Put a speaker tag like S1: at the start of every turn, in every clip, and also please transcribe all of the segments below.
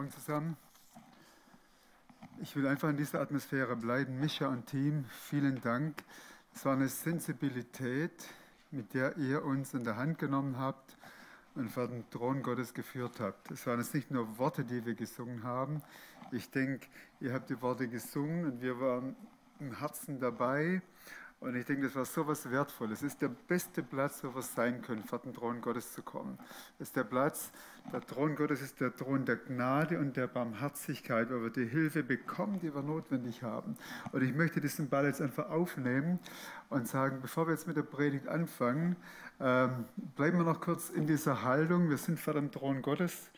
S1: Morgen zusammen. Ich will einfach in dieser Atmosphäre bleiben. Micha und Team, vielen Dank. Es war eine Sensibilität, mit der ihr uns in der Hand genommen habt und vor den Thron Gottes geführt habt. Es waren jetzt nicht nur Worte, die wir gesungen haben. Ich denke, ihr habt die Worte gesungen und wir waren im Herzen dabei. Und ich denke, das war so was Wertvolles. Es ist der beste Platz, wo wir sein können, vor den Thron Gottes zu kommen. Das ist der Platz, der Thron Gottes ist der Thron der Gnade und der Barmherzigkeit, wo wir die Hilfe bekommen, die wir notwendig haben. Und ich möchte diesen Ball jetzt einfach aufnehmen und sagen, bevor wir jetzt mit der Predigt anfangen, bleiben wir noch kurz in dieser Haltung. Wir sind vor dem Thron Gottes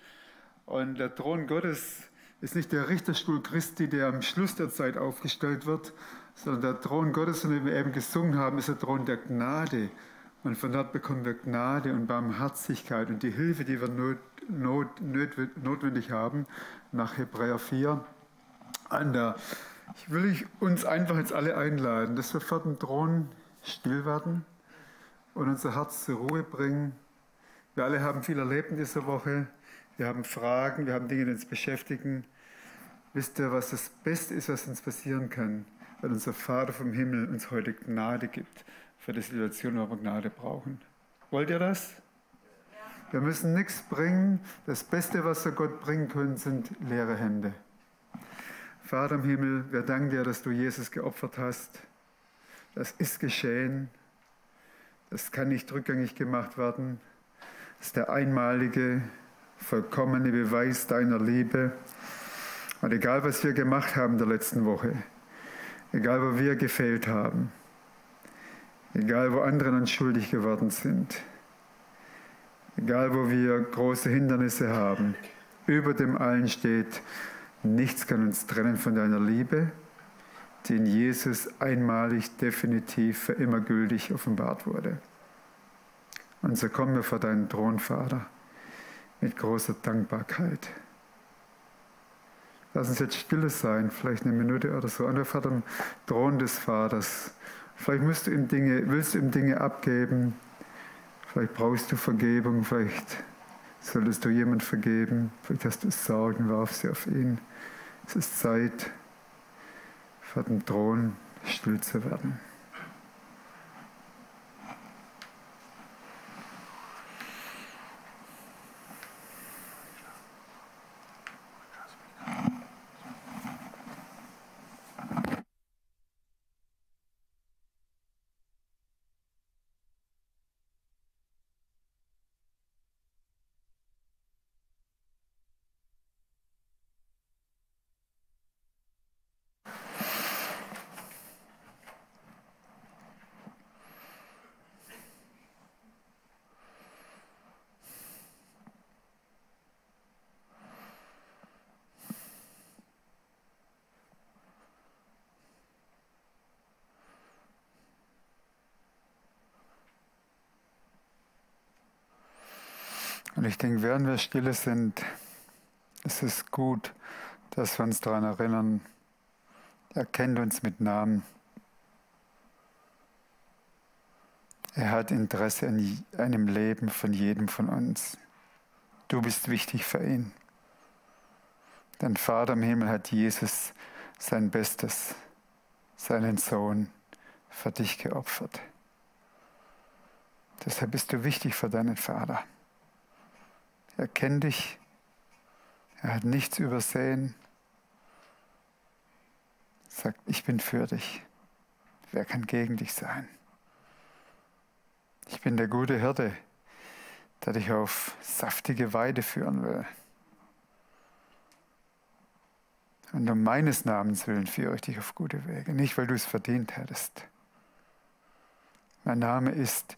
S1: und der Thron Gottes ist nicht der Richterstuhl Christi, der am Schluss der Zeit aufgestellt wird, sondern der Thron Gottes, von dem wir eben gesungen haben, ist der Thron der Gnade. Und von dort bekommen wir Gnade und Barmherzigkeit und die Hilfe, die wir notwendig haben, nach Hebräer 4. Ich will uns einfach jetzt alle einladen, dass wir vor dem Thron still werden und unser Herz zur Ruhe bringen. Wir alle haben viel erlebt in dieser Woche. Wir haben Fragen, wir haben Dinge, die uns beschäftigen. Wisst ihr, was das Beste ist, was uns passieren kann? Weil unser Vater vom Himmel uns heute Gnade gibt für die Situation, wo wir Gnade brauchen. Wollt ihr das? Wir müssen nichts bringen. Das Beste, was wir Gott bringen können, sind leere Hände. Vater im Himmel, wir danken dir, dass du Jesus geopfert hast. Das ist geschehen. Das kann nicht rückgängig gemacht werden. Das ist der einmalige, vollkommene Beweis deiner Liebe. Und egal, was wir gemacht haben in der letzten Woche, egal, wo wir gefehlt haben, egal, wo andere uns schuldig geworden sind, egal, wo wir große Hindernisse haben, über dem allen steht, nichts kann uns trennen von deiner Liebe, die in Jesus einmalig, definitiv, für immer gültig offenbart wurde. Und so kommen wir vor deinen Thron, Vater, mit großer Dankbarkeit. Lass uns jetzt stille sein, vielleicht eine Minute oder so, einfach vor dem Thron des Vaters. Vielleicht willst du ihm Dinge abgeben, vielleicht brauchst du Vergebung, vielleicht solltest du jemand vergeben, vielleicht hast du Sorgen, warf sie auf ihn. Es ist Zeit, vor dem Thron still zu werden. Und ich denke, während wir stille sind, ist es gut, dass wir uns daran erinnern, er kennt uns mit Namen. Er hat Interesse an einem Leben von jedem von uns. Du bist wichtig für ihn. Dein Vater im Himmel hat Jesus, sein Bestes, seinen Sohn, für dich geopfert. Deshalb bist du wichtig für deinen Vater. Er kennt dich, er hat nichts übersehen, sagt, ich bin für dich. Wer kann gegen dich sein? Ich bin der gute Hirte, der dich auf saftige Weide führen will. Und um meines Namens willen führe ich dich auf gute Wege, nicht weil du es verdient hättest. Mein Name ist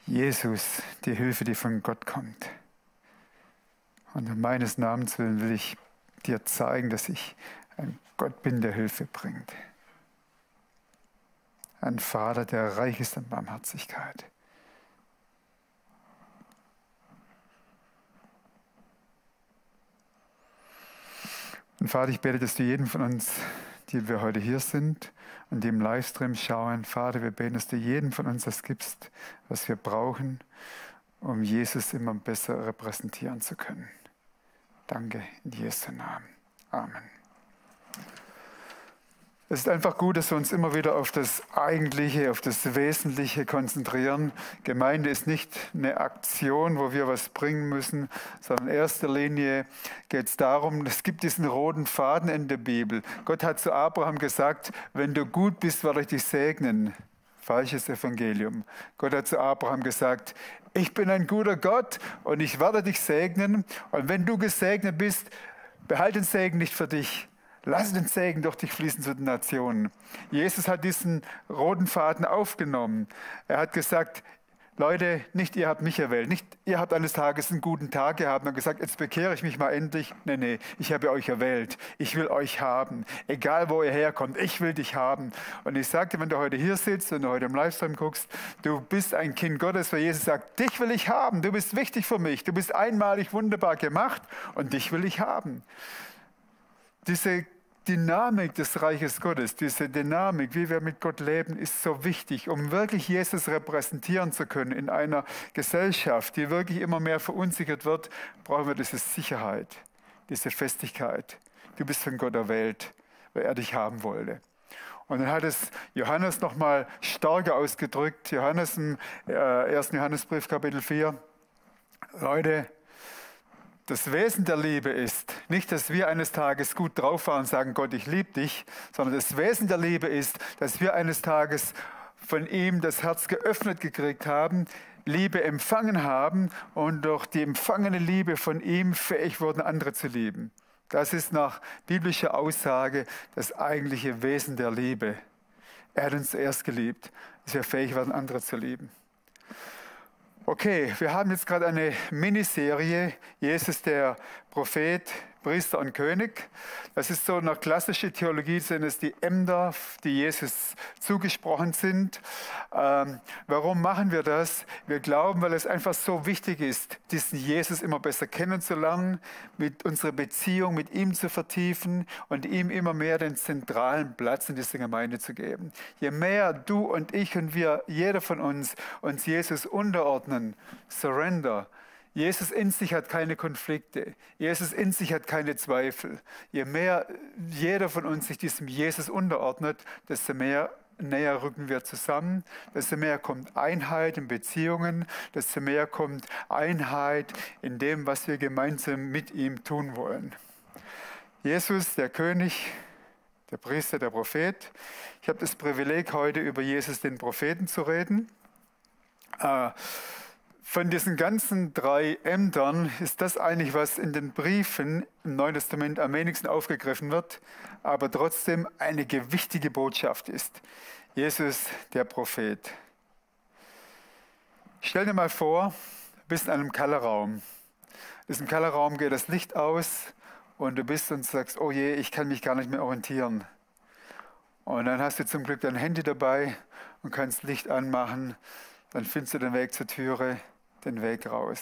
S1: Jesus, die Hilfe, die von Gott kommt. Und um meines Namens willen will ich dir zeigen, dass ich ein Gott bin, der Hilfe bringt. Ein Vater, der reich ist an Barmherzigkeit. Und Vater, ich bete, dass du jeden von uns, die wir heute hier sind und die im Livestream schauen, Vater, wir beten, dass du jedem von uns das gibst, was wir brauchen, um Jesus immer besser repräsentieren zu können. Danke in Jesu Namen. Amen. Es ist einfach gut, dass wir uns immer wieder auf das Eigentliche, auf das Wesentliche konzentrieren. Gemeinde ist nicht eine Aktion, wo wir was bringen müssen, sondern in erster Linie geht es darum, es gibt diesen roten Faden in der Bibel. Gott hat zu Abraham gesagt, wenn du gut bist, werde ich dich segnen. Falsches Evangelium. Gott hat zu Abraham gesagt, ich bin ein guter Gott und ich werde dich segnen. Und wenn du gesegnet bist, behalte den Segen nicht für dich. Lass den Segen durch dich fließen zu den Nationen. Jesus hat diesen roten Faden aufgenommen. Er hat gesagt, Leute, nicht ihr habt mich erwählt, nicht ihr habt eines Tages einen guten Tag gehabt und gesagt, jetzt bekehre ich mich mal endlich. Nee, ich habe euch erwählt. Ich will euch haben. Egal, wo ihr herkommt, ich will dich haben. Und ich sagte, wenn du heute hier sitzt und du heute im Livestream guckst, du bist ein Kind Gottes, weil Jesus sagt, dich will ich haben. Du bist wichtig für mich. Du bist einmalig wunderbar gemacht und dich will ich haben. Diese Dynamik des Reiches Gottes, diese Dynamik, wie wir mit Gott leben, ist so wichtig, um wirklich Jesus repräsentieren zu können in einer Gesellschaft, die wirklich immer mehr verunsichert wird, brauchen wir diese Sicherheit, diese Festigkeit. Du bist von Gott erwählt, weil er dich haben wollte. Und dann hat es Johannes nochmal stärker ausgedrückt, Johannes im 1. Johannesbrief, Kapitel 4. Leute, das Wesen der Liebe ist nicht, dass wir eines Tages gut drauf waren und sagen, Gott, ich liebe dich, sondern das Wesen der Liebe ist, dass wir eines Tages von ihm das Herz geöffnet gekriegt haben, Liebe empfangen haben und durch die empfangene Liebe von ihm fähig wurden, andere zu lieben. Das ist nach biblischer Aussage das eigentliche Wesen der Liebe. Er hat uns zuerst geliebt, dass wir fähig werden, andere zu lieben. Okay, wir haben jetzt gerade eine Miniserie, Jesus der Prophet, Priester und König. Das ist so nach klassischer Theologie, sind es die Ämter, die Jesus zugesprochen sind. Warum machen wir das? Wir glauben, weil es einfach so wichtig ist, diesen Jesus immer besser kennenzulernen, mit unserer Beziehung mit ihm zu vertiefen und ihm immer mehr den zentralen Platz in dieser Gemeinde zu geben. Je mehr du und ich und wir, jeder von uns Jesus unterordnen, surrender. Jesus in sich hat keine Konflikte. Jesus in sich hat keine Zweifel. Je mehr jeder von uns sich diesem Jesus unterordnet, desto mehr näher rücken wir zusammen, desto mehr kommt Einheit in Beziehungen, desto mehr kommt Einheit in dem, was wir gemeinsam mit ihm tun wollen. Jesus, der König, der Priester, der Prophet. Ich habe das Privileg, heute über Jesus, den Propheten, zu reden. Von diesen ganzen 3 Ämtern ist das eigentlich, was in den Briefen im Neuen Testament am wenigsten aufgegriffen wird, aber trotzdem eine gewichtige Botschaft ist. Jesus, der Prophet. Stell dir mal vor, du bist in einem Kellerraum. In diesem Kellerraum geht das Licht aus und du bist und sagst, oh je, ich kann mich gar nicht mehr orientieren. Und dann hast du zum Glück dein Handy dabei und kannst Licht anmachen. Dann findest du den Weg zur Türe, den Weg raus.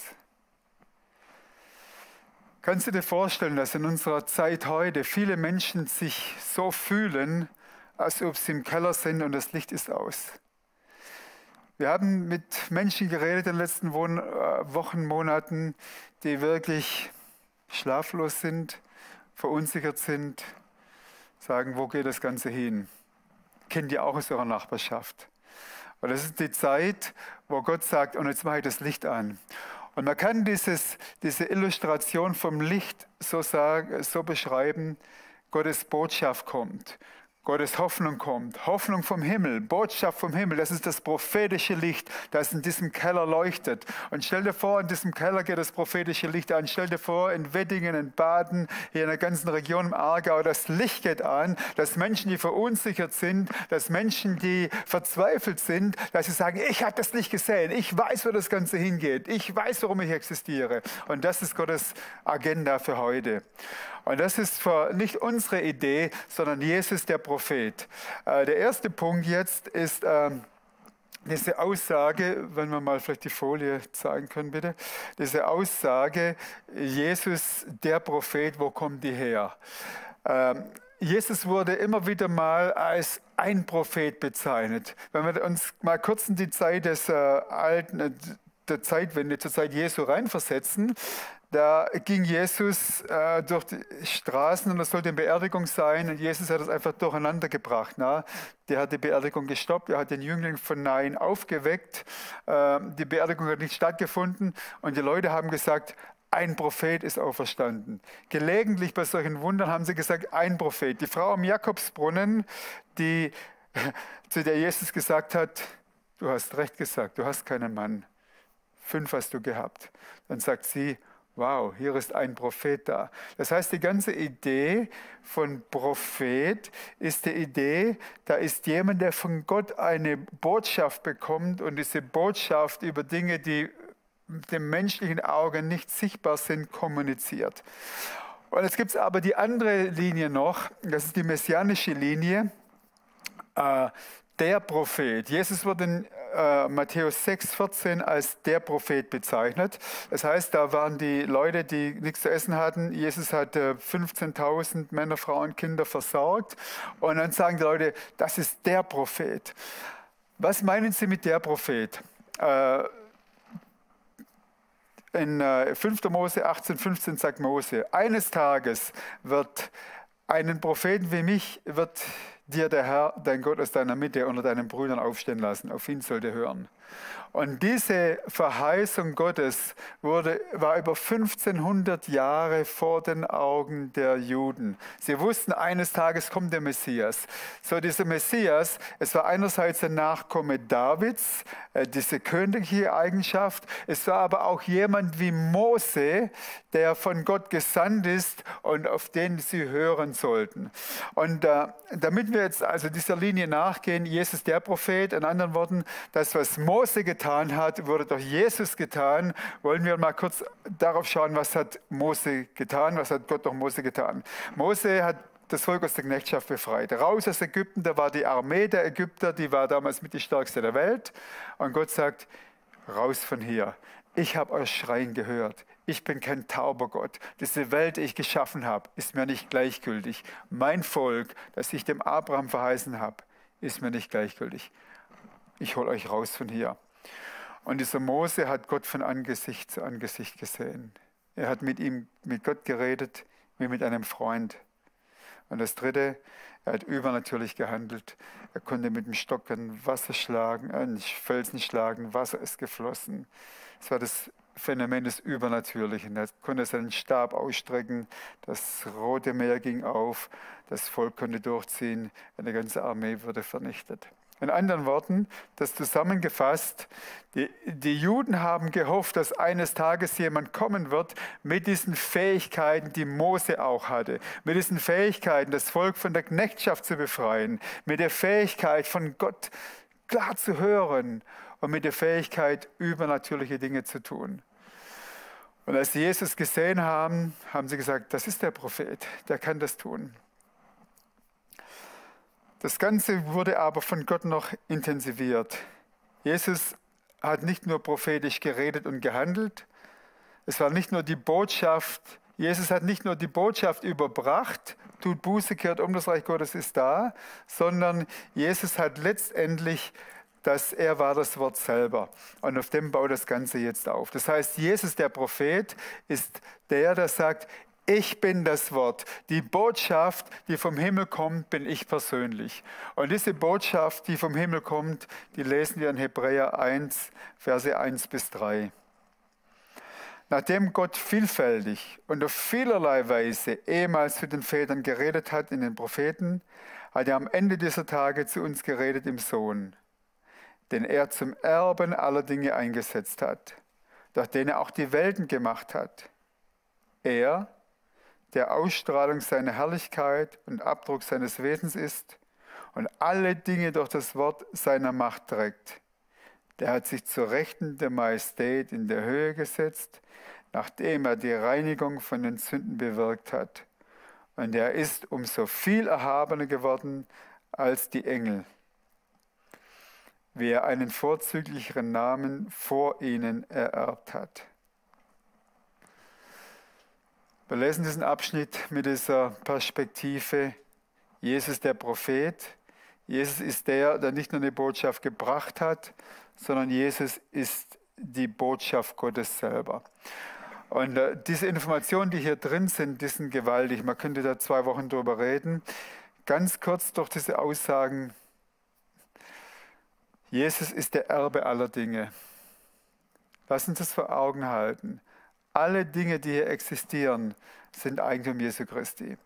S1: Kannst du dir vorstellen, dass in unserer Zeit heute viele Menschen sich so fühlen, als ob sie im Keller sind und das Licht ist aus? Wir haben mit Menschen geredet in den letzten Wochen, Monaten, die wirklich schlaflos sind, verunsichert sind, sagen, wo geht das Ganze hin? Kennt ihr auch aus eurer Nachbarschaft? Und das ist die Zeit, wo Gott sagt, und jetzt mache ich das Licht an. Und man kann diese Illustration vom Licht so beschreiben, Gottes Botschaft kommt. Gottes Hoffnung kommt, Hoffnung vom Himmel, Botschaft vom Himmel, das ist das prophetische Licht, das in diesem Keller leuchtet. Und stell dir vor, in diesem Keller geht das prophetische Licht an. Stell dir vor, in Weddingen, in Baden, hier in der ganzen Region im Aargau, das Licht geht an, dass Menschen, die verunsichert sind, dass Menschen, die verzweifelt sind, dass sie sagen, ich habe das Licht gesehen, ich weiß, wo das Ganze hingeht, ich weiß, warum ich existiere. Und das ist Gottes Agenda für heute. Und das ist nicht unsere Idee, sondern Jesus, der Prophet. Der erste Punkt jetzt ist diese Aussage, wenn wir mal vielleicht die Folie zeigen können, bitte. Diese Aussage, Jesus, der Prophet, wo kommt die her? Jesus wurde immer wieder mal als ein Prophet bezeichnet. Wenn wir uns mal kurz in die Zeit der Zeitwende, zur Zeit Jesu reinversetzen, Da ging Jesus durch die Straßen und das sollte eine Beerdigung sein und Jesus hat es einfach durcheinander gebracht. Der hat die Beerdigung gestoppt, er hat den Jüngling von Nain aufgeweckt, die Beerdigung hat nicht stattgefunden und die Leute haben gesagt, ein Prophet ist auferstanden. Gelegentlich bei solchen Wundern haben sie gesagt, ein Prophet. Die Frau am Jakobsbrunnen, zu der Jesus gesagt hat, du hast recht gesagt, du hast keinen Mann. 5 hast du gehabt. Dann sagt sie, wow, hier ist ein Prophet da. Das heißt, die ganze Idee von Prophet ist die Idee, da ist jemand, der von Gott eine Botschaft bekommt und diese Botschaft über Dinge, die dem menschlichen Auge nicht sichtbar sind, kommuniziert. Und jetzt gibt es aber die andere Linie noch, das ist die messianische Linie, der Prophet. Jesus wird in Matthäus 6,14 als der Prophet bezeichnet. Das heißt, da waren die Leute, die nichts zu essen hatten. Jesus hat 15.000 Männer, Frauen, Kinder versorgt. Und dann sagen die Leute, das ist der Prophet. Was meinen Sie mit der Prophet? In 5. Mose 18,15 sagt Mose, eines Tages wird einen Propheten wie mich, wird dir der Herr, dein Gott, aus deiner Mitte unter deinen Brüdern aufstehen lassen. Auf ihn sollt ihr hören. Und diese Verheißung Gottes war über 1500 Jahre vor den Augen der Juden. Sie wussten, eines Tages kommt der Messias. So dieser Messias, es war einerseits ein Nachkomme Davids, diese königliche Eigenschaft. Es war aber auch jemand wie Mose, der von Gott gesandt ist und auf den sie hören sollten. Und damit wir jetzt also dieser Linie nachgehen, Jesus der Prophet, in anderen Worten, das, was Mose getan hat, wurde durch Jesus getan. Wollen wir mal kurz darauf schauen, was hat Mose getan, was hat Gott durch Mose getan. Mose hat das Volk aus der Knechtschaft befreit. Raus aus Ägypten, da war die Armee der Ägypter, die war damals mit die stärkste der Welt. Und Gott sagt, raus von hier. Ich habe euer Schreien gehört. Ich bin kein tauber Gott. Diese Welt, die ich geschaffen habe, ist mir nicht gleichgültig. Mein Volk, das ich dem Abraham verheißen habe, ist mir nicht gleichgültig. Ich hole euch raus von hier. Und dieser Mose hat Gott von Angesicht zu Angesicht gesehen. Er hat mit Gott geredet, wie mit einem Freund. Und das Dritte, er hat übernatürlich gehandelt. Er konnte mit dem Stock ein Wasser schlagen, einen Felsen schlagen, Wasser ist geflossen. Es war das Phänomen des Übernatürlichen. Er konnte seinen Stab ausstrecken, das Rote Meer ging auf, das Volk konnte durchziehen, eine ganze Armee wurde vernichtet. In anderen Worten, das zusammengefasst, die Juden haben gehofft, dass eines Tages jemand kommen wird mit diesen Fähigkeiten, die Mose auch hatte. Mit diesen Fähigkeiten, das Volk von der Knechtschaft zu befreien. Mit der Fähigkeit, von Gott klar zu hören und mit der Fähigkeit, übernatürliche Dinge zu tun. Und als sie Jesus gesehen haben, haben sie gesagt, das ist der Prophet, der kann das tun. Das Ganze wurde aber von Gott noch intensiviert. Jesus hat nicht nur prophetisch geredet und gehandelt. Es war nicht nur die Botschaft, Jesus hat nicht nur die Botschaft überbracht, tut Buße, kehrt um, das Reich Gottes ist da, sondern Jesus hat letztendlich, er war das Wort selber. Und auf dem baut das Ganze jetzt auf. Das heißt, Jesus, der Prophet, ist der sagt, ich bin das Wort. Die Botschaft, die vom Himmel kommt, bin ich persönlich. Und diese Botschaft, die vom Himmel kommt, die lesen wir in Hebräer 1, Verse 1 bis 3. Nachdem Gott vielfältig und auf vielerlei Weise ehemals zu den Vätern geredet hat in den Propheten, hat er am Ende dieser Tage zu uns geredet im Sohn, den er zum Erben aller Dinge eingesetzt hat, durch den er auch die Welten gemacht hat. Er, der Ausstrahlung seiner Herrlichkeit und Abdruck seines Wesens ist und alle Dinge durch das Wort seiner Macht trägt. Der hat sich zur Rechten der Majestät in der Höhe gesetzt, nachdem er die Reinigung von den Sünden bewirkt hat. Und er ist umso viel erhabener geworden als die Engel, wie er einen vorzüglicheren Namen vor ihnen ererbt hat. Wir lesen diesen Abschnitt mit dieser Perspektive. Jesus der Prophet. Jesus ist der nicht nur eine Botschaft gebracht hat, sondern Jesus ist die Botschaft Gottes selber. Und diese Informationen, die hier drin sind, die sind gewaltig. Man könnte da 2 Wochen drüber reden. Ganz kurz durch diese Aussagen. Jesus ist der Erbe aller Dinge. Lass uns das vor Augen halten. Alle Dinge, die hier existieren, sind Eigentum Jesu Christi.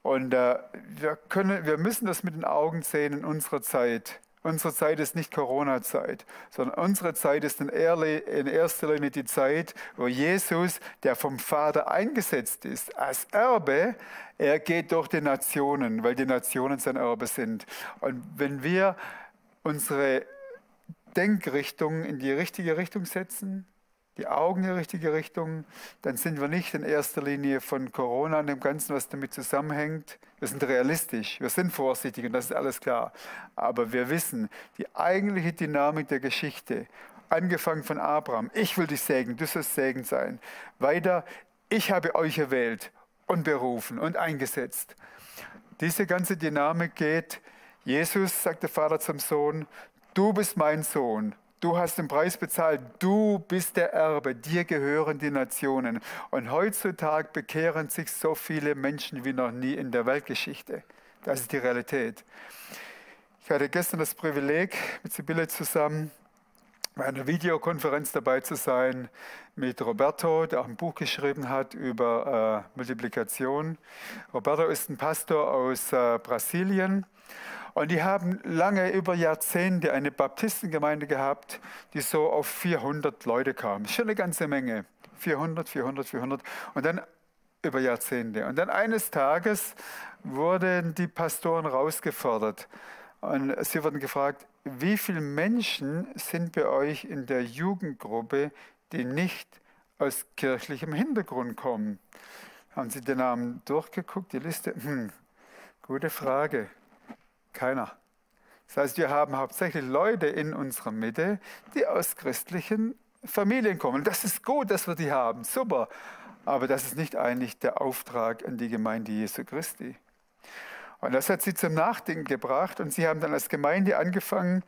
S1: Und wir müssen das mit den Augen sehen in unserer Zeit. Unsere Zeit ist nicht Corona-Zeit, sondern unsere Zeit ist in erster Linie die Zeit, wo Jesus, der vom Vater eingesetzt ist, als Erbe, er geht durch die Nationen, weil die Nationen sein Erbe sind. Und wenn wir unsere Denkrichtung in die richtige Richtung setzen, die Augen in die richtige Richtung, dann sind wir nicht in erster Linie von Corona und dem Ganzen, was damit zusammenhängt. Wir sind realistisch, wir sind vorsichtig und das ist alles klar. Aber wir wissen, die eigentliche Dynamik der Geschichte, angefangen von Abraham, ich will dich segnen, du sollst Segen sein. Weiter, ich habe euch erwählt und berufen und eingesetzt. Diese ganze Dynamik geht, Jesus, sagt der Vater zum Sohn, du bist mein Sohn. Du hast den Preis bezahlt, du bist der Erbe, dir gehören die Nationen. Und heutzutage bekehren sich so viele Menschen wie noch nie in der Weltgeschichte. Das ist die Realität. Ich hatte gestern das Privileg, mit Sibylle zusammen bei einer Videokonferenz dabei zu sein mit Roberto, der auch ein Buch geschrieben hat über Multiplikation. Roberto ist ein Pastor aus Brasilien. Und die haben lange, über Jahrzehnte, eine Baptistengemeinde gehabt, die so auf 400 Leute kam. Schon eine ganze Menge. 400. Und dann über Jahrzehnte. Und dann eines Tages wurden die Pastoren rausgefordert. Und sie wurden gefragt, wie viele Menschen sind bei euch in der Jugendgruppe, die nicht aus kirchlichem Hintergrund kommen? Haben sie den Namen durchgeguckt, die Liste? Gute Frage. Keiner. Das heißt, wir haben hauptsächlich Leute in unserer Mitte, die aus christlichen Familien kommen. Das ist gut, dass wir die haben, super. Aber das ist nicht eigentlich der Auftrag an die Gemeinde Jesu Christi. Und das hat sie zum Nachdenken gebracht und sie haben dann als Gemeinde angefangen,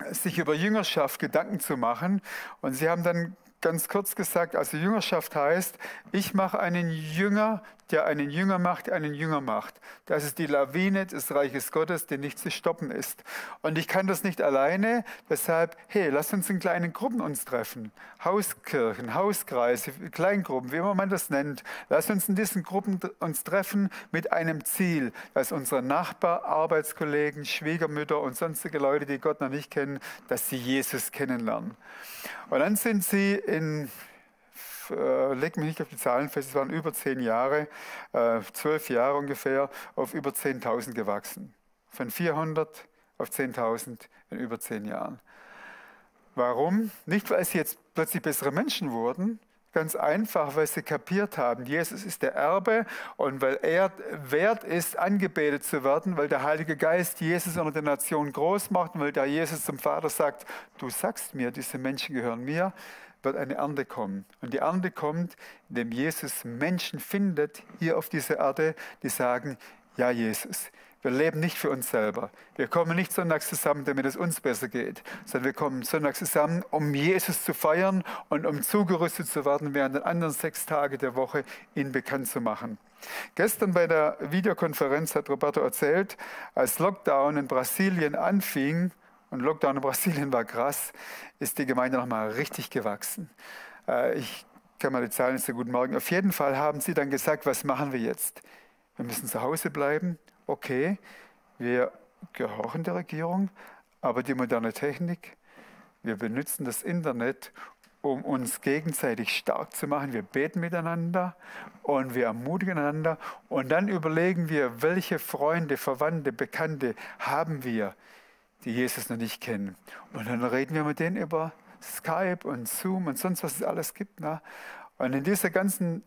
S1: sich über Jüngerschaft Gedanken zu machen. Und sie haben dann ganz kurz gesagt, also Jüngerschaft heißt, ich mache einen Jünger, der einen Jünger macht, der einen Jünger macht. Das ist die Lawine des Reiches Gottes, die nicht zu stoppen ist. Und ich kann das nicht alleine, deshalb, hey, lass uns in kleinen Gruppen uns treffen. Hauskirchen, Hauskreise, Kleingruppen, wie immer man das nennt. Lass uns in diesen Gruppen uns treffen mit einem Ziel, dass unsere Nachbarn, Arbeitskollegen, Schwiegermütter und sonstige Leute, die Gott noch nicht kennen, dass sie Jesus kennenlernen. Und dann sind sie leg mich nicht auf die Zahlen fest, es waren über 10 Jahre, 12 Jahre ungefähr, auf über 10.000 gewachsen. Von 400 auf 10.000 in über 10 Jahren. Warum? Nicht, weil sie jetzt plötzlich bessere Menschen wurden, ganz einfach, weil sie kapiert haben, Jesus ist der Erbe und weil er wert ist, angebetet zu werden, weil der Heilige Geist Jesus unter den Nationen groß macht und weil da Jesus zum Vater sagt, du sagst mir, diese Menschen gehören mir, wird eine Ernte kommen. Und die Ernte kommt, indem Jesus Menschen findet, hier auf dieser Erde, die sagen, ja Jesus, wir leben nicht für uns selber. Wir kommen nicht sonntags zusammen, damit es uns besser geht, sondern wir kommen sonntags zusammen, um Jesus zu feiern und um zugerüstet zu werden, während den anderen 6 Tage der Woche ihn bekannt zu machen. Gestern bei der Videokonferenz hat Roberto erzählt, als Lockdown in Brasilien anfing, und Lockdown in Brasilien war krass, ist die Gemeinde nochmal richtig gewachsen. Ich kann mir die Zahlen nicht so gut merken. Auf jeden Fall haben sie dann gesagt, was machen wir jetzt? Wir müssen zu Hause bleiben. Okay, wir gehorchen der Regierung, aber die moderne Technik, wir benutzen das Internet, um uns gegenseitig stark zu machen. Wir beten miteinander und wir ermutigen einander. Und dann überlegen wir, welche Freunde, Verwandte, Bekannte haben wir, die Jesus noch nicht kennen. Und dann reden wir mit denen über Skype und Zoom und sonst was es alles gibt. Ne? Und in dieser ganzen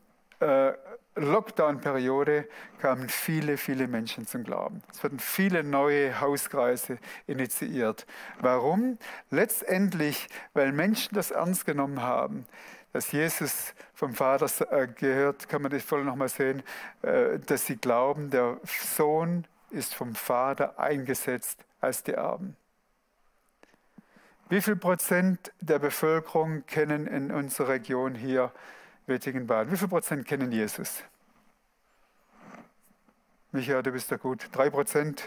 S1: Lockdown-Periode kamen viele, viele Menschen zum Glauben. Es wurden viele neue Hauskreise initiiert. Warum? Letztendlich, weil Menschen das ernst genommen haben, dass Jesus vom Vater gehört, kann man das voll nochmal sehen, dass sie glauben, der Sohn ist vom Vater eingesetzt als die Erben. Wie viel Prozent der Bevölkerung kennen in unserer Region hier Wettingenbad. Wie viel Prozent kennen Jesus? Michael, du bist da gut. 3%.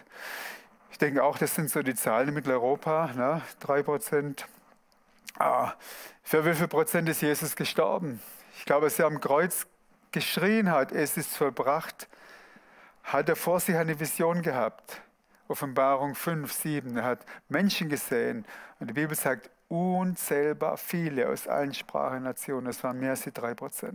S1: Ich denke auch, das sind so die Zahlen in Mitteleuropa. Ne? 3%. Für wie viel Prozent ist Jesus gestorben? Ich glaube, als er am Kreuz geschrien hat, es ist vollbracht, hat er vor sich eine Vision gehabt. Offenbarung 5, 7. Er hat Menschen gesehen. Und die Bibel sagt, unzählbar viele aus allen Sprachen, Nationen. Das waren mehr als die 3%.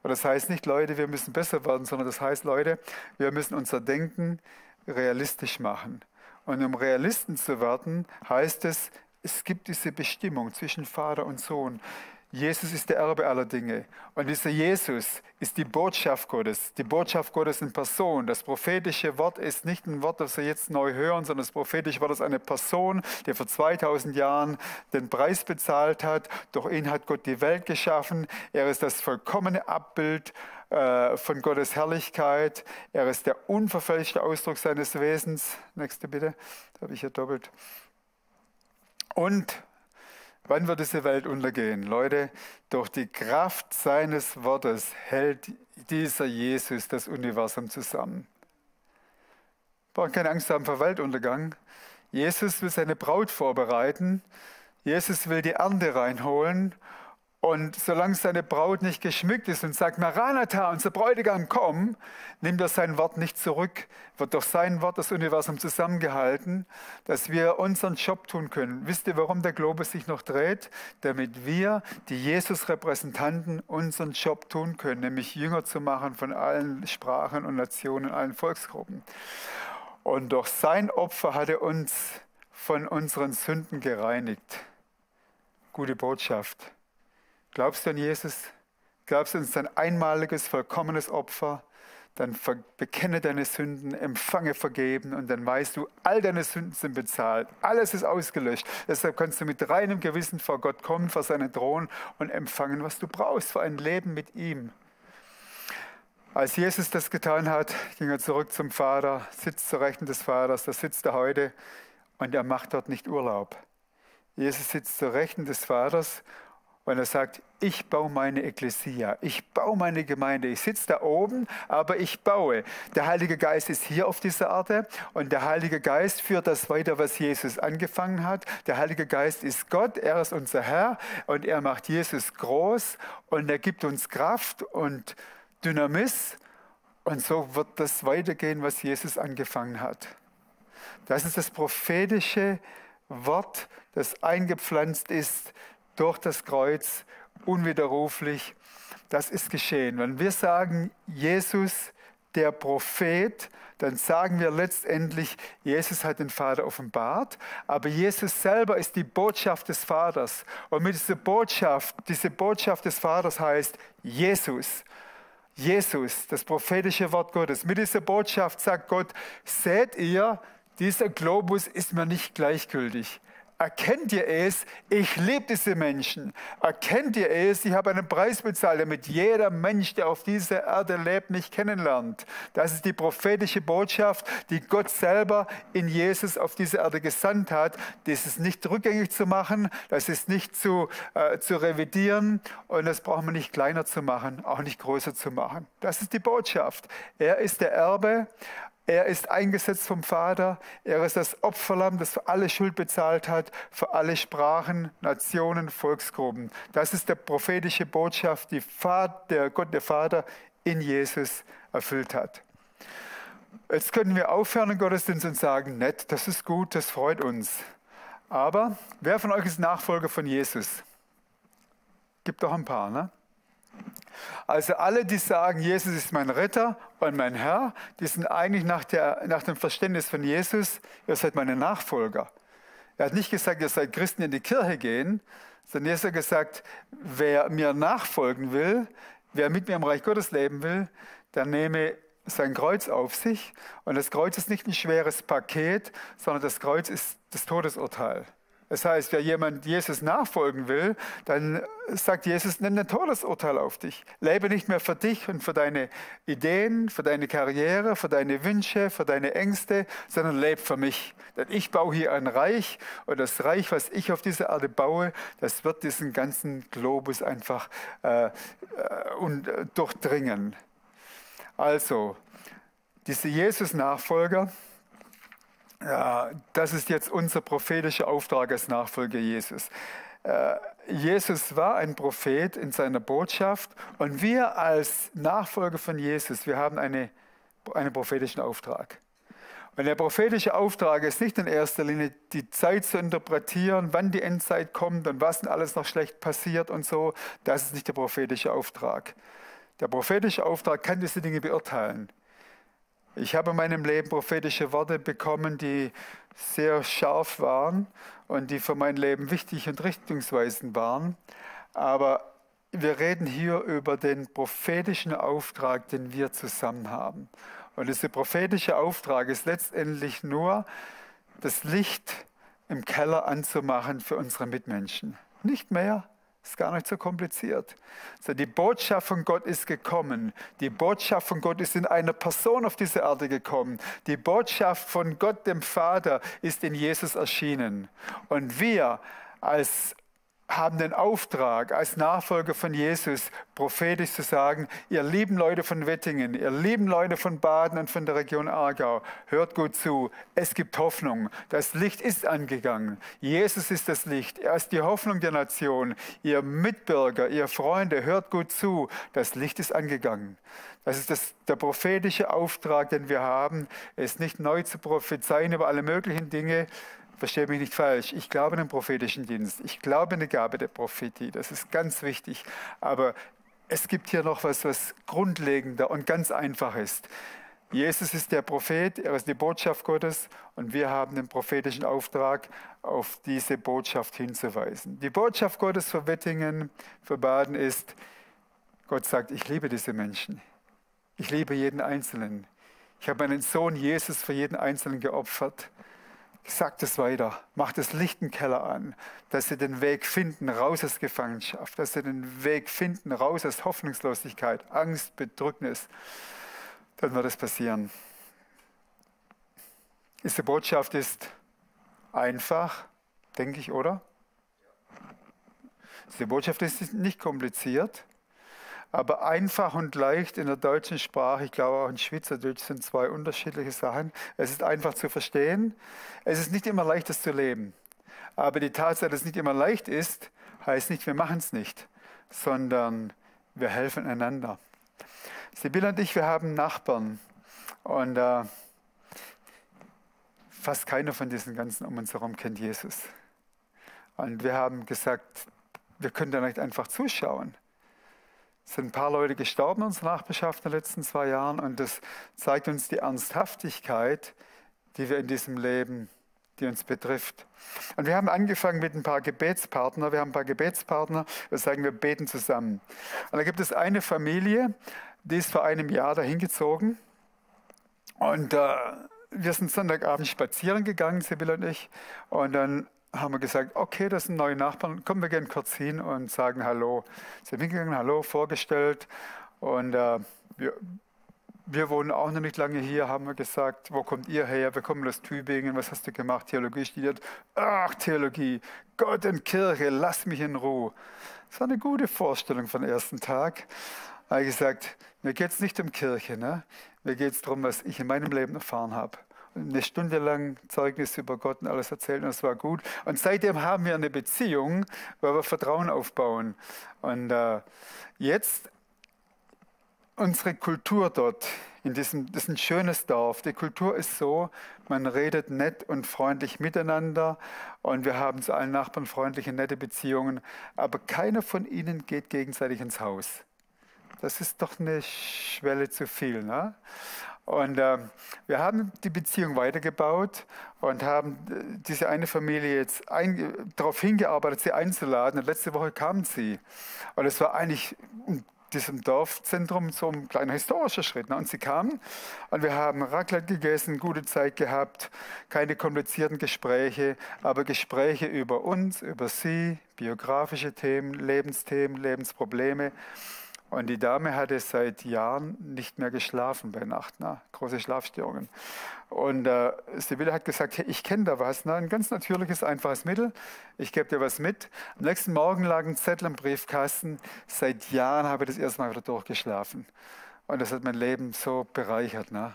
S1: Und das heißt nicht, Leute, wir müssen besser werden, sondern das heißt, Leute, wir müssen unser Denken realistisch machen. Und um Realisten zu werden, heißt es, es gibt diese Bestimmung zwischen Vater und Sohn. Jesus ist der Erbe aller Dinge. Und dieser Jesus ist die Botschaft Gottes in Person. Das prophetische Wort ist nicht ein Wort, das wir jetzt neu hören, sondern das prophetische Wort ist eine Person, die vor 2000 Jahren den Preis bezahlt hat. Durch ihn hat Gott die Welt geschaffen. Er ist das vollkommene Abbild von Gottes Herrlichkeit. Er ist der unverfälschte Ausdruck seines Wesens. Nächste bitte, da habe ich hier doppelt. Und wann wird diese Welt untergehen? Leute, durch die Kraft seines Wortes hält dieser Jesus das Universum zusammen. Wir brauchen keine Angst haben vor Weltuntergang. Jesus will seine Braut vorbereiten. Jesus will die Ernte reinholen. Und solange seine Braut nicht geschmückt ist und sagt, Maranatha, unser Bräutigam, komm, nimmt er sein Wort nicht zurück, wird durch sein Wort das Universum zusammengehalten, dass wir unseren Job tun können. Wisst ihr, warum der Globus sich noch dreht? Damit wir, die Jesus-Repräsentanten, unseren Job tun können, nämlich Jünger zu machen von allen Sprachen und Nationen, allen Volksgruppen. Und durch sein Opfer hat er uns von unseren Sünden gereinigt. Gute Botschaft. Glaubst du an Jesus? Glaubst du an sein einmaliges, vollkommenes Opfer? Dann bekenne deine Sünden, empfange Vergeben und dann weißt du, all deine Sünden sind bezahlt. Alles ist ausgelöscht. Deshalb kannst du mit reinem Gewissen vor Gott kommen, vor seinen Thron und empfangen, was du brauchst für ein Leben mit ihm. Als Jesus das getan hat, ging er zurück zum Vater, sitzt zur Rechten des Vaters, da sitzt er heute und er macht dort nicht Urlaub. Jesus sitzt zur Rechten des Vaters und er sagt, ich baue meine Ekklesia, ich baue meine Gemeinde. Ich sitze da oben, aber ich baue. Der Heilige Geist ist hier auf dieser Erde und der Heilige Geist führt das weiter, was Jesus angefangen hat. Der Heilige Geist ist Gott, er ist unser Herr und er macht Jesus groß und er gibt uns Kraft und Dynamis und so wird das weitergehen, was Jesus angefangen hat. Das ist das prophetische Wort, das eingepflanzt ist durch das Kreuz, unwiderruflich. Das ist geschehen. Wenn wir sagen, Jesus, der Prophet, dann sagen wir letztendlich, Jesus hat den Vater offenbart, aber Jesus selber ist die Botschaft des Vaters. Und mit dieser Botschaft, diese Botschaft des Vaters heißt Jesus. Jesus, das prophetische Wort Gottes. Mit dieser Botschaft sagt Gott, seht ihr, dieser Globus ist mir nicht gleichgültig. Erkennt ihr es? Ich liebe diese Menschen. Erkennt ihr es? Ich habe einen Preis bezahlt, damit jeder Mensch, der auf dieser Erde lebt, mich kennenlernt. Das ist die prophetische Botschaft, die Gott selber in Jesus auf diese Erde gesandt hat. Das ist nicht rückgängig zu machen, das ist nicht zu revidieren und das braucht man nicht kleiner zu machen, auch nicht größer zu machen. Das ist die Botschaft. Er ist der Erbe. Er ist eingesetzt vom Vater, er ist das Opferlamm, das für alle Schuld bezahlt hat, für alle Sprachen, Nationen, Volksgruppen. Das ist die prophetische Botschaft, die Gott der Vater in Jesus erfüllt hat. Jetzt können wir aufhören im Gottesdienst und sagen, nett, das ist gut, das freut uns. Aber wer von euch ist Nachfolger von Jesus? Gibt doch ein paar, ne? Also alle, die sagen, Jesus ist mein Retter und mein Herr, die sind eigentlich nach dem Verständnis von Jesus, ihr seid meine Nachfolger. Er hat nicht gesagt, ihr seid Christen, die in die Kirche gehen, sondern Jesus hat gesagt, wer mir nachfolgen will, wer mit mir im Reich Gottes leben will, der nehme sein Kreuz auf sich. Und das Kreuz ist nicht ein schweres Paket, sondern das Kreuz ist das Todesurteil. Das heißt, wer jemand Jesus nachfolgen will, dann sagt Jesus, nimm ein Todesurteil auf dich. Lebe nicht mehr für dich und für deine Ideen, für deine Karriere, für deine Wünsche, für deine Ängste, sondern lebe für mich. Denn ich baue hier ein Reich und das Reich, was ich auf dieser Erde baue, das wird diesen ganzen Globus einfach durchdringen. Also, diese Jesus-Nachfolger, ja, das ist jetzt unser prophetischer Auftrag als Nachfolger Jesus. Jesus war ein Prophet in seiner Botschaft und wir als Nachfolger von Jesus, wir haben einen prophetischen Auftrag. Und der prophetische Auftrag ist nicht in erster Linie die Zeit zu interpretieren, wann die Endzeit kommt und was denn alles noch schlecht passiert und so. Das ist nicht der prophetische Auftrag. Der prophetische Auftrag kann diese Dinge beurteilen. Ich habe in meinem Leben prophetische Worte bekommen, die sehr scharf waren und die für mein Leben wichtig und richtungsweisend waren. Aber wir reden hier über den prophetischen Auftrag, den wir zusammen haben. Und dieser prophetische Auftrag ist letztendlich nur, das Licht im Keller anzumachen für unsere Mitmenschen. Nicht mehr. Ist gar nicht so kompliziert. Also die Botschaft von Gott ist gekommen. Die Botschaft von Gott ist in einer Person auf diese Erde gekommen. Die Botschaft von Gott, dem Vater, ist in Jesus erschienen. Und wir haben den Auftrag, als Nachfolger von Jesus prophetisch zu sagen, ihr lieben Leute von Wettingen, ihr lieben Leute von Baden und von der Region Aargau, hört gut zu, es gibt Hoffnung. Das Licht ist angegangen. Jesus ist das Licht. Er ist die Hoffnung der Nation. Ihr Mitbürger, ihr Freunde, hört gut zu. Das Licht ist angegangen. Das ist der prophetische Auftrag, den wir haben. Es ist nicht neu zu prophezeien über alle möglichen Dinge. Verstehe mich nicht falsch, ich glaube an den prophetischen Dienst, ich glaube an die Gabe der Prophetie, das ist ganz wichtig, aber es gibt hier noch was grundlegender und ganz einfach ist. Jesus ist der Prophet, er ist die Botschaft Gottes und wir haben den prophetischen Auftrag, auf diese Botschaft hinzuweisen. Die Botschaft Gottes für Wettingen, für Baden ist, Gott sagt, ich liebe diese Menschen, ich liebe jeden Einzelnen. Ich habe meinen Sohn Jesus für jeden Einzelnen geopfert. Sagt es weiter, macht das Licht im Keller an, dass sie den Weg finden, raus aus Gefangenschaft, dass sie den Weg finden, raus aus Hoffnungslosigkeit, Angst, Bedrücknis. Dann wird es passieren. Diese Botschaft ist einfach, denke ich, oder? Diese Botschaft ist nicht kompliziert, aber einfach und leicht in der deutschen Sprache, ich glaube auch in Schweizerdeutsch sind zwei unterschiedliche Sachen. Es ist einfach zu verstehen. Es ist nicht immer leicht, es zu leben. Aber die Tatsache, dass es nicht immer leicht ist, heißt nicht, wir machen es nicht, sondern wir helfen einander. Sibylle und ich, wir haben Nachbarn und fast keiner von diesen ganzen um uns herum kennt Jesus. Und wir haben gesagt, wir können da nicht einfach zuschauen. Es sind ein paar Leute gestorben in unserer Nachbarschaft in den letzten 2 Jahren und das zeigt uns die Ernsthaftigkeit, die wir in diesem Leben, die uns betrifft. Und wir haben angefangen mit ein paar Gebetspartner. Wir haben ein paar Gebetspartner, wir sagen, wir beten zusammen. Und da gibt es eine Familie, die ist vor einem Jahr dahin gezogen und wir sind Sonntagabend spazieren gegangen, Sibylle und ich, und dann haben wir gesagt, okay, das sind neue Nachbarn, kommen wir gerne kurz hin und sagen Hallo. Sind hingegangen, Hallo, vorgestellt und wir wohnen auch noch nicht lange hier, haben wir gesagt, wo kommt ihr her? Wir kommen aus Tübingen, was hast du gemacht? Theologie studiert. Ach, Theologie, Gott und Kirche, lass mich in Ruhe. Das war eine gute Vorstellung vom ersten Tag. Da habe ich gesagt, mir geht es nicht um Kirche, ne? Mir geht es darum, was ich in meinem Leben erfahren habe. Eine Stunde lang Zeugnis über Gott und alles erzählt und es war gut. Und seitdem haben wir eine Beziehung, wo wir Vertrauen aufbauen. Und jetzt unsere Kultur dort, das ist ein schönes Dorf. Die Kultur ist so, man redet nett und freundlich miteinander und wir haben zu allen Nachbarn freundliche, nette Beziehungen, aber keiner von ihnen geht gegenseitig ins Haus. Das ist doch eine Schwelle zu viel, ne? Und wir haben die Beziehung weitergebaut und haben diese eine Familie jetzt darauf hingearbeitet, sie einzuladen. Und letzte Woche kamen sie. Und es war eigentlich ein diesem Dorfzentrum so ein kleiner historischer Schritt. Ne? Und sie kamen und wir haben Raclette gegessen, gute Zeit gehabt, keine komplizierten Gespräche, aber Gespräche über uns, über sie, biografische Themen, Lebensprobleme. Und die Dame hatte seit Jahren nicht mehr geschlafen bei Nacht, ne? Große Schlafstörungen. Und Sibylle hat gesagt, hey, ich kenne da was, ne? Ein ganz natürliches, einfaches Mittel. Ich gebe dir was mit. Am nächsten Morgen lag ein Zettel im Briefkasten. Seit Jahren habe ich das erste Mal wieder durchgeschlafen. Und das hat mein Leben so bereichert. Ne?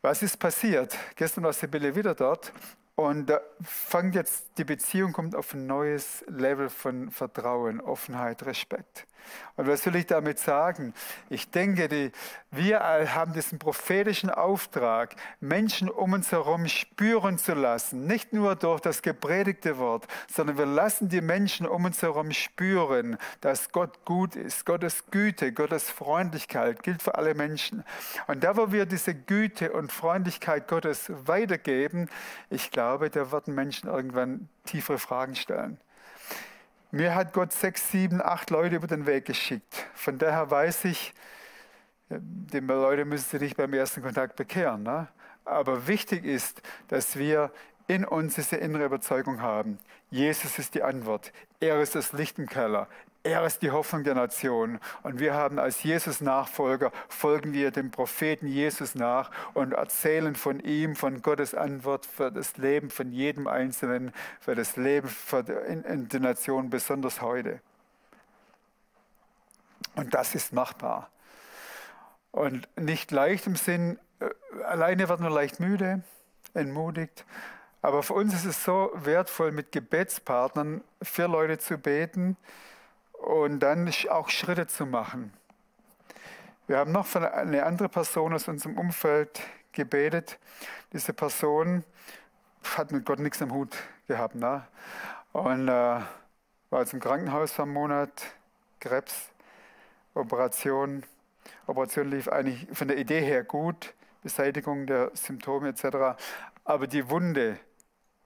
S1: Was ist passiert? Gestern war Sibylle wieder dort. Und fängt jetzt, die Beziehung kommt auf ein neues Level von Vertrauen, Offenheit, Respekt. Und was will ich damit sagen? Ich denke, wir haben diesen prophetischen Auftrag, Menschen um uns herum spüren zu lassen. Nicht nur durch das gepredigte Wort, sondern wir lassen die Menschen um uns herum spüren, dass Gott gut ist. Gottes Güte, Gottes Freundlichkeit gilt für alle Menschen. Und da, wo wir diese Güte und Freundlichkeit Gottes weitergeben, ich glaube, da werden Menschen irgendwann tiefere Fragen stellen. Mir hat Gott 6, 7, 8 Leute über den Weg geschickt. Von daher weiß ich, die Leute müssen sich nicht beim ersten Kontakt bekehren. Ne? Aber wichtig ist, dass wir in uns diese innere Überzeugung haben. Jesus ist die Antwort. Er ist das Licht im Keller. Er ist die Hoffnung der Nation. Und wir haben als Jesus-Nachfolger, folgen wir dem Propheten Jesus nach und erzählen von ihm, von Gottes Antwort für das Leben von jedem Einzelnen, für das Leben in der Nation, besonders heute. Und das ist machbar. Und nicht leicht im Sinn, alleine wird man leicht müde, entmutigt. Aber für uns ist es so wertvoll, mit Gebetspartnern für Leute zu beten, und dann auch Schritte zu machen. Wir haben noch für eine andere Person aus unserem Umfeld gebetet. Diese Person hat mit Gott nichts am Hut gehabt. Ne? Und war jetzt im Krankenhaus für einen Monat, Krebs, Operation. Operation lief eigentlich von der Idee her gut, Beseitigung der Symptome etc. Aber die Wunde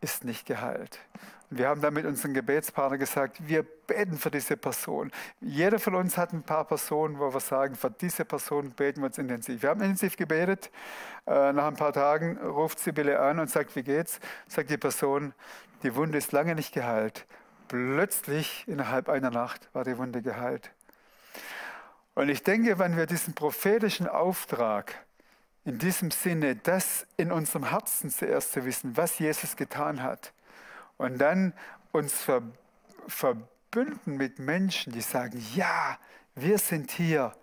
S1: ist nicht geheilt. Und wir haben dann mit unseren Gebetspartnern gesagt, wir beten für diese Person. Jeder von uns hat ein paar Personen, wo wir sagen, für diese Person beten wir uns intensiv. Wir haben intensiv gebetet. Nach ein paar Tagen ruft Sibylle an und sagt, wie geht's? Sagt die Person, die Wunde ist lange nicht geheilt. Plötzlich, innerhalb einer Nacht, war die Wunde geheilt. Und ich denke, wenn wir diesen prophetischen Auftrag in diesem Sinne, das in unserem Herzen zuerst zu wissen, was Jesus getan hat, und dann uns verbünden mit Menschen, die sagen, ja, wir sind hier,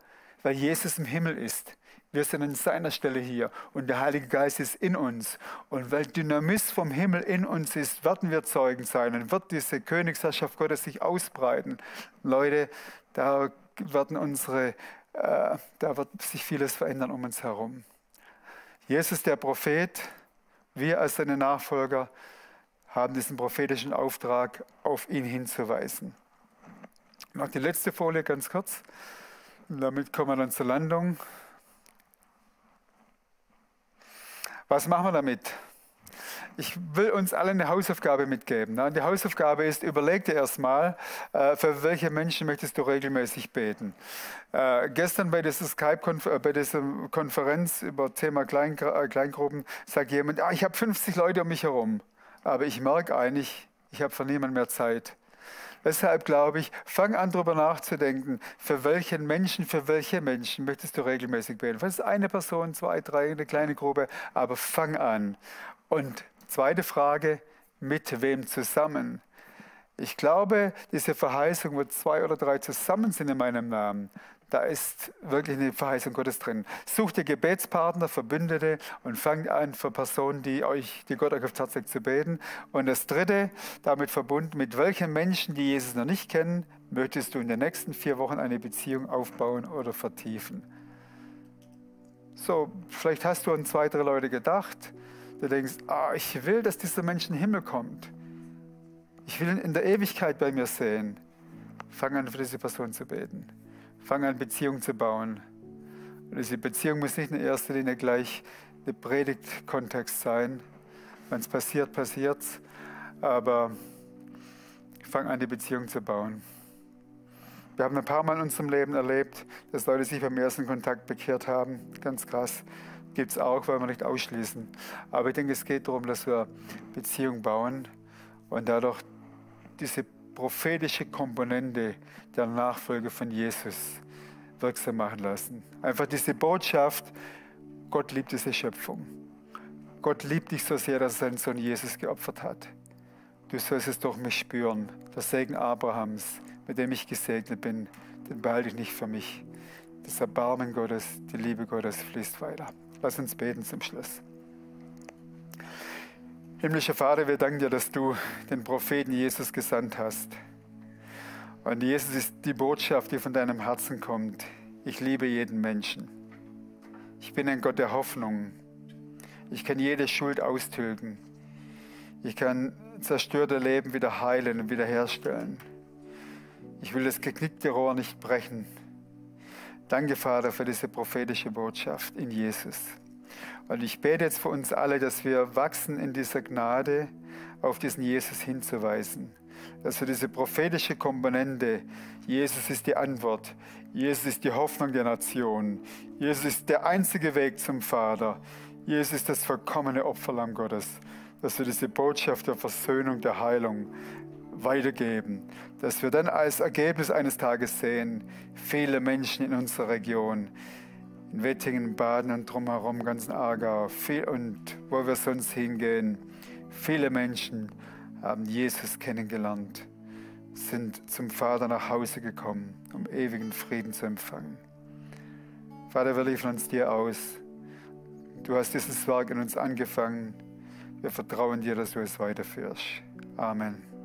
S1: weil Jesus im Himmel ist. Wir sind an seiner Stelle hier und der Heilige Geist ist in uns. Und weil Dynamis vom Himmel in uns ist, werden wir Zeugen sein und wird diese Königsherrschaft Gottes sich ausbreiten. Leute, da wird sich vieles verändern um uns herum. Jesus, der Prophet, wir als seine Nachfolger, haben diesen prophetischen Auftrag, auf ihn hinzuweisen. Noch die letzte Folie ganz kurz. Und damit kommen wir dann zur Landung. Was machen wir damit? Ich will uns alle eine Hausaufgabe mitgeben. Und die Hausaufgabe ist, überleg dir erstmal, für welche Menschen möchtest du regelmäßig beten. Gestern bei dieser Konferenz über Thema Kleingruppen sagt jemand, ich habe 50 Leute um mich herum. Aber ich merke eigentlich, ich habe für niemanden mehr Zeit. Deshalb glaube ich, fang an, darüber nachzudenken, für welche Menschen möchtest du regelmäßig beten. Das ist eine Person, 2, 3, eine kleine Gruppe, aber fang an. Und zweite Frage, mit wem zusammen? Ich glaube, diese Verheißung, wo 2 oder 3 zusammen sind in meinem Namen, da ist wirklich eine Verheißung Gottes drin. Such dir Gebetspartner, Verbündete und fangt an, für Personen, die Gott euch aufs Herz legt, zu beten. Und das dritte, damit verbunden, mit welchen Menschen, die Jesus noch nicht kennen, möchtest du in den nächsten 4 Wochen eine Beziehung aufbauen oder vertiefen. So, vielleicht hast du an 2, 3 Leute gedacht. Du denkst, ich will, dass dieser Mensch in den Himmel kommt. Ich will ihn in der Ewigkeit bei mir sehen. Fang an, für diese Person zu beten. Fang an, Beziehung zu bauen. Und diese Beziehung muss nicht in erster Linie gleich der Predigtkontext sein. Wenn es passiert, passiert's. Aber fang an, die Beziehung zu bauen. Wir haben ein paar Mal in unserem Leben erlebt, dass Leute sich beim ersten Kontakt bekehrt haben. Ganz krass. Gibt es auch, wollen wir nicht ausschließen. Aber ich denke, es geht darum, dass wir Beziehung bauen und dadurch diese prophetische Komponente der Nachfolge von Jesus wirksam machen lassen. Einfach diese Botschaft, Gott liebt diese Schöpfung. Gott liebt dich so sehr, dass er seinen Sohn Jesus geopfert hat. Du sollst es durch mich spüren. Der Segen Abrahams, mit dem ich gesegnet bin, den behalte ich nicht für mich. Das Erbarmen Gottes, die Liebe Gottes fließt weiter. Lass uns beten zum Schluss. Himmlischer Vater, wir danken dir, dass du den Propheten Jesus gesandt hast. Und Jesus ist die Botschaft, die von deinem Herzen kommt. Ich liebe jeden Menschen. Ich bin ein Gott der Hoffnung. Ich kann jede Schuld austilgen. Ich kann zerstörte Leben wieder heilen und wiederherstellen. Ich will das geknickte Rohr nicht brechen. Danke, Vater, für diese prophetische Botschaft in Jesus. Und ich bete jetzt für uns alle, dass wir wachsen in dieser Gnade, auf diesen Jesus hinzuweisen. Dass wir diese prophetische Komponente, Jesus ist die Antwort, Jesus ist die Hoffnung der Nation, Jesus ist der einzige Weg zum Vater, Jesus ist das vollkommene Opferlamm Gottes, dass wir diese Botschaft der Versöhnung, der Heilung weitergeben, dass wir dann als Ergebnis eines Tages sehen, viele Menschen in unserer Region, in Wettingen, Baden und drumherum, ganz Aargau, und wo wir sonst hingehen, viele Menschen haben Jesus kennengelernt, sind zum Vater nach Hause gekommen, um ewigen Frieden zu empfangen. Vater, wir liefern uns dir aus. Du hast dieses Werk in uns angefangen. Wir vertrauen dir, dass du es weiterführst. Amen.